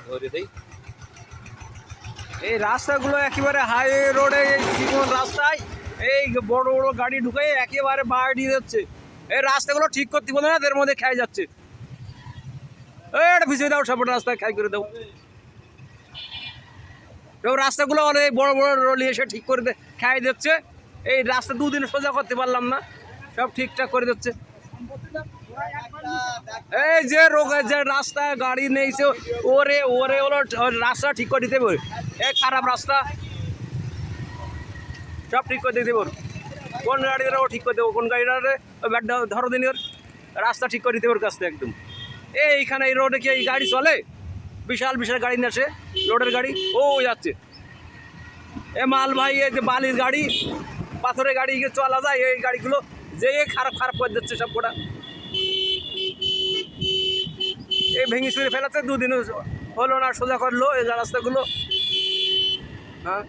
ধরে দেই। এই রাস্তাগুলো একেবারে হাইওয়ে রোডে জীবন রাস্তায় এই বড় বড় গাড়ি ঢুকে একেবারে বাড়ি যাচ্ছে। এই রাস্তাগুলো ঠিক করতে বলে না, এর মধ্যে খেয়ে যাচ্ছে। এটা ভিজিয়ে দাও, সব রাস্তায় খাই করে দাও। রাস্তাগুলো অনেক বড় বড় রোলি এসে ঠিক করে খাই দিচ্ছে। এই রাস্তা দুদিন সোজা করতে পারলাম না, সব ঠিকঠাক করে দিচ্ছে। এই যে যে রাস্তায় গাড়ি নেইছে ওরে ওরে হলো রাস্তা ঠিক করে দিতে পারে। এই খারাপ রাস্তা সব ঠিক করে দিতে পারো। কোন গাড়িটা ও ঠিক করে দেবো, কোন গাড়িটা ধরো দিন ওর রাস্তা ঠিক করে দিতে ওর কাছ থেকে একদম। এইখানে এই রোডে কি এই গাড়ি চলে? বিশাল বিশাল গাড়ি নিয়ে আসে, রোডের গাড়ি ও যাচ্ছে। এ মাল ভাই, এই যে বালির গাড়ি পাথরের গাড়ি চলা যায়, এই গাড়িগুলো যে খারাপ খারাপ করে দিচ্ছে সব কটা। এই ভেঙে চুরে ফেলাচ্ছে, দুদিন হলো না সোজা করলো এই রাস্তাগুলো। হ্যাঁ।